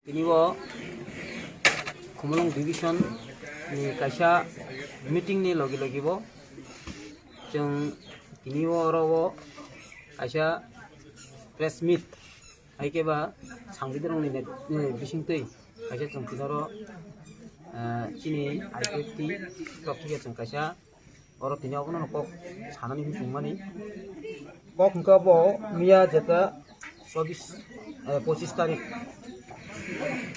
Kiniwo Khumlung division ni kaisa meeting ni logi bo jeng kiniwo oro kaisa press meet haikeba sangbidirong ni bisingtui kaisa jeng pinaro chini IPFT klub thike jeng kaisa oro tini abono kok sanani husungmani kok hingka bo miya jeta 25 tarik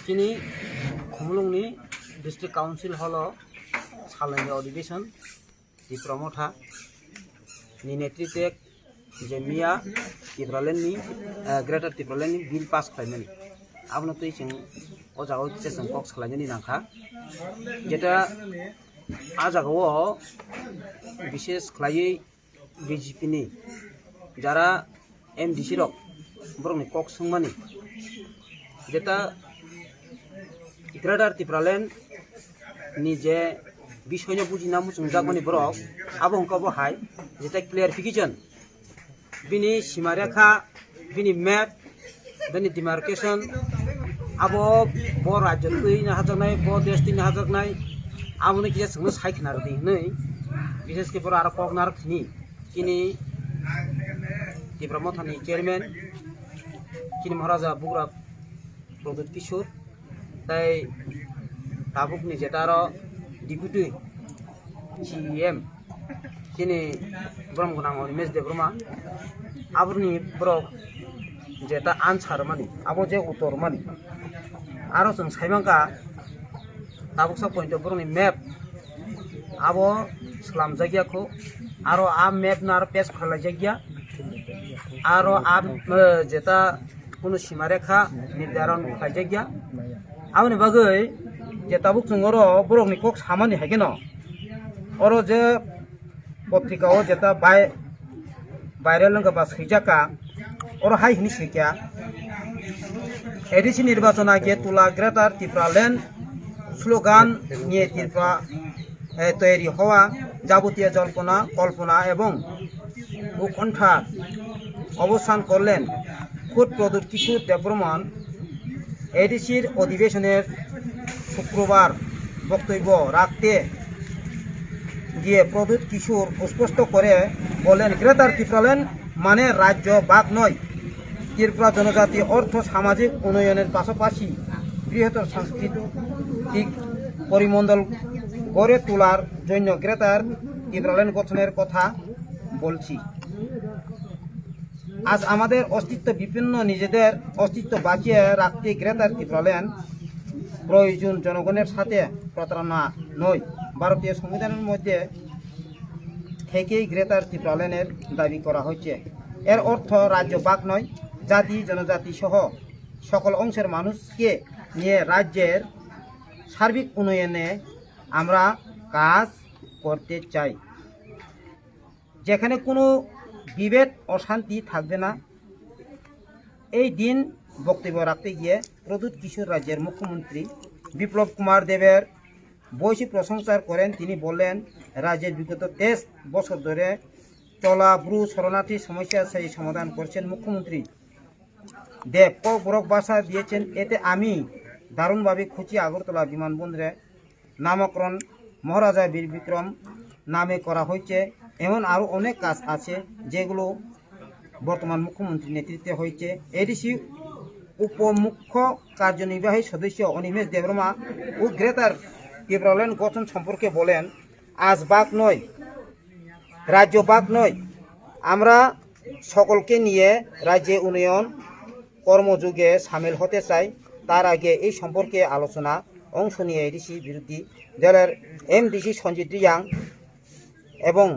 kini Khumlungni district council hall salani अधिवेशन di promotha ni netritwe je miya Tibraland ni greater Tibraland ni bill pass khlaimani abno tui jeng o jagao session kok salaini nangkha jeta a jagao বিশেষ khlaiui BJP ni jara MDC rok borok ni kok sungmani jeta Greater Tibraland ni je বিষয় বুঝিনা মুসুংজাকমানি borok abo hingka bo hai jeta clarification bini simarekha bini map bini demarcation abo bo rajyo tui na hajaknai bo desh tui na hajaknai amoni kisa sungno saiknar di nei বিশেষ ke boro aro koknar khini kini Tibramothani chairman kini Maharaja Bugra Pradut Kishor tai tabukni jetaro deputy CM kini brom gunang mes de broma aburni brok jeta answer mani abo je utor mani aro jeng saimangka tabuksa point boroni map abo salam jagya ko aro a map nar page khala jagya aro a jeta kuno simarekha nirdaron khala jagya aboni bagai je tabuk chungoro borok ni kok samani hageno oro je potrika o jeta viral langa ba sijaka oro hai hini sikya ADC নির্বাচন আগে তুলা greater Tripuraland slogan নিয়ে ত্রিপুরা তৈরি হওয়া যাবতীয় জল্পনা কল্পনা এবং উৎকণ্ঠা অবসান করলেন খোদ প্রদূত কিশোর দেববর্মন ADCর অধিবেশনের শুক্রবার বক্তব্য রাখতে গিয়ে প্রদূত কিশোর স্পষ্ট করে বলেন গ্রেটার ত্রিপুরাল্যান্ড মানে রাজ্য ভাগ নয় ত্রিপুরা জনজাতি অর্থ সামাজিক উন্নয়নের পাশাপাশি বৃহত্তর সাংস্কৃতিক পরিমণ্ডল গড়ে তোলার জন্য গ্রেটার ত্রিপুরাল্যান্ড গঠনের কথা বলছি আজ আমাদের অস্তিত্ব বিভিন্ন নিজেদের অস্তিত্ব বাঁচিয়ে রাখতে গ্রেটার ত্রিপুরাল্যান্ড প্রয়োজন জনগণের সাথে প্রতারণা নয় ভারতীয় সংবিধানের মধ্যে থেকেই গ্রেটার ত্রিপুরাল্যান্ডের দাবি করা হয়েছে এর অর্থ রাজ্য ভাগ নয় জাতি জনজাতি সহ সকল অংশের মানুষকে নিয়ে রাজ্যের সার্বিক উন্নয়নে আমরা কাজ করতে চাই যেখানে কোনো বিভেদ অশান্তি থাকবে না এই দিন বক্তব্য রাখতে গিয়ে প্রদূত কিশোর রাজ্যের মুখ্যমন্ত্রী বিপ্লব কুমার দেবের বৈশী প্রশংসা করেন তিনি বললেন রাজ্যের বিগত 23 বছর ধরে চলা ব্রু শরণার্থী সমস্যা সেই সমাধান করছেন মুখ্যমন্ত্রী দেব বরক বাসা দিয়েছেন এতে আমি দারুণভাবে খুশি আগরতলা বিমানবন্দরে নামকরণ মহারাজা বীর বিক্রম নামে করা হয়েছে এমন আরও অনেক কাজ আছে যেগুলো বর্তমান মুখ্যমন্ত্রীর নেতৃত্বে হয়েছে এডিসি উপমুখ্য কার্যনির্বাহী সদস্য অনিমেষ দেববর্মা ও গ্রেটার ত্রিপুরাল্যান্ড গঠন সম্পর্কে বলেন আজ ভাগ নয় রাজ্য ভাগ নয় আমরা সকলকে নিয়ে রাজ্যে উন্নয়ন কর্মযুগে সামিল হতে চাই তার আগে এই সম্পর্কে আলোচনা অংশ নিয়ে এডিসি বিরোধী দলের MDC সঞ্জিত রিয়াং এবং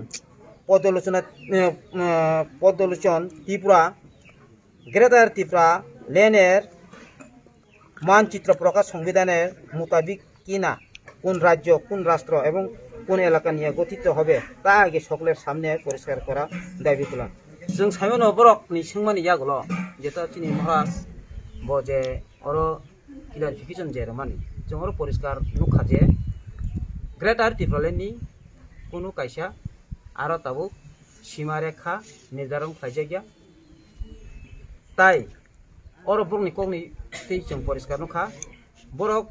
পর্যালোচন ত্রিপুরা গ্রেটার ত্রিপুরা ল্যান্ডের মানচিত্র প্রকাশ সংবিধানের মোতাবিক কিনা কোন রাজ্য কোন রাষ্ট্র এবং কোন এলাকা নিয়ে গঠিত হবে তা আগে সকলের সামনে পরিষ্কার করা দাবি তোলেন जों साइमन बरकनि सोंमानि जागल जेता चिनि महाराज बजे अरो क्लियारिफिकेशन जेरमानि जों अरो परिष्कार नुखा जे ग्रेटार त्रिपुराल्যান্ডनि कोनो कायसा आरो ताबुक सीमारेखा निर्धारण खालामजाया ताई oro borokni kokni tei chong poriskar nukha borok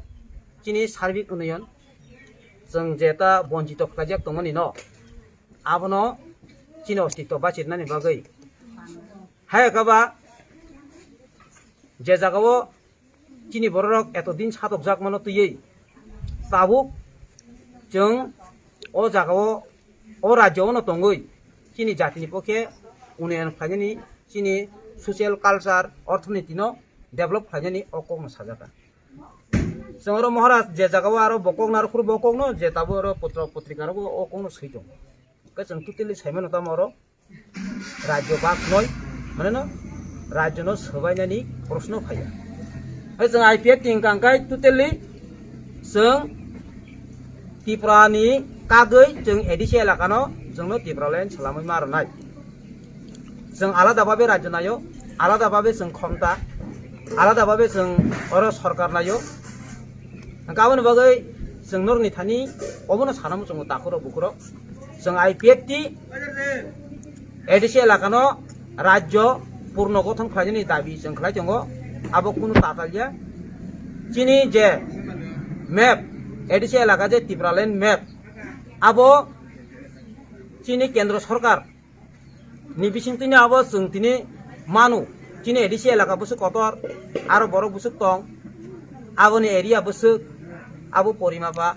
chini sarvik unayan chong jeta bonjito khlajak tongmani no abono chini ostitto bachirnani bagui hayakaba je jagao chini borok etodin satojak mano tuyei tabuk chong o jagao o rajyo no tongui chini jatini pokhe unayan khlajani chini social culture orthoনীতি no develop khlajani okok no sajaka songro maharaj je jagao aro bokok nar khur bokok no je tabo aro putra putrika ro okok no seitung ka chong tutili saimano tamoro rajyo bak noi mane no rajyo no sabainani proshno phaya hai jong IPF tingkangkai tutili jong Tripurani kagoi jong edisi elakano jongno Tripuraland salamai marnai jong aladababe rajyo nayo aladababe jong khomta aladababe jong oro sarkar nayo kaboni bagai jong norni thani obono sanamu jong takuro bukuro jong IPF ti edisi elakano rajyo purno gothon khlajani dabi jong khlai jongo abo kuno tatalya chini je map edisi elaka je Tripuraland map abo chini kendro sarkar ni bisingtini abo jong tini manu chini edisi elaka busuk kotor aro borok busuk tong aboni area busuk abo porimapa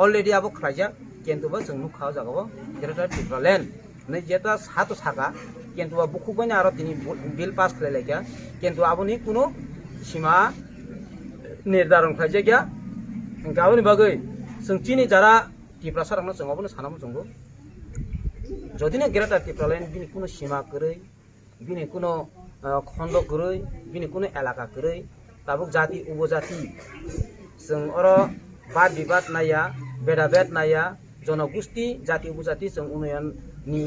already abo khlaijak kintu ba jong nukha jagao Greater Tripuraland ne jeta sato saka kintu ba bukubani aro tini bill pass khlailekya kintu aboni kuno sima nirdaron khlaijak গাবনি বাগৈ जों chini jara Tripura sarangno जों obono sanamu jongo যদি না Greater Tripuraland bini kuno sima koroi bini kuno khondo koroi bini kuno elaka koroi tabuk jati ubojati जों oro bad bibat naya bedabet naya jonogosti jati ubojati जों unayan ni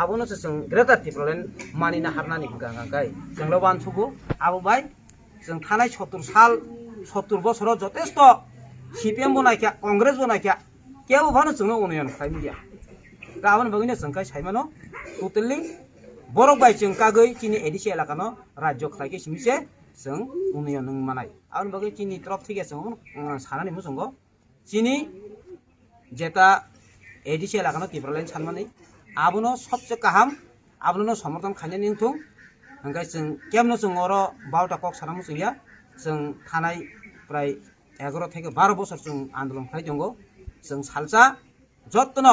abono जों Greater Tripuraland manina harnani hingangkai जों loban sugu abo bai जों thanai 70 বছর যথেষ্ট CPM बनायख्या Congress बनायख्या केबो भानो जोंनो उन्नयन खालामलिया गाबोन बगिनो जोंखाय साइमानो टोटली borok bai जों कागै chini edisi elakano rajyo khlaike simise जों उन्नयन नों मानाय आरो बगै chini तरफ थेगे जों सानानि मुसंगो chini जेता edisi elakano Tripuraland सानमानै आबोनो सबसे गाहाम आबोनो समर्थन खालामनानै निंथुं ओंखाय जों केमनो जों अरो 12टा कक सानामु जोंया जों थानाय प्राय 11 থেকে 12 বছর जों आन्दोलन खालाय दंगो जों सालसा जत्न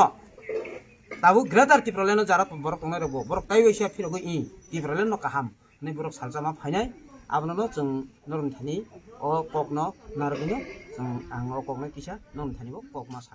ताबु Greater Tripuraland जारा borok tongnai rok borok tai waisa phirogo I Tripuraland no kaham नै borok salsa ma phainai abno no जों नरम थानि o kokno nargino जों ang o kokno kisa नरम थानि bo kok ma sa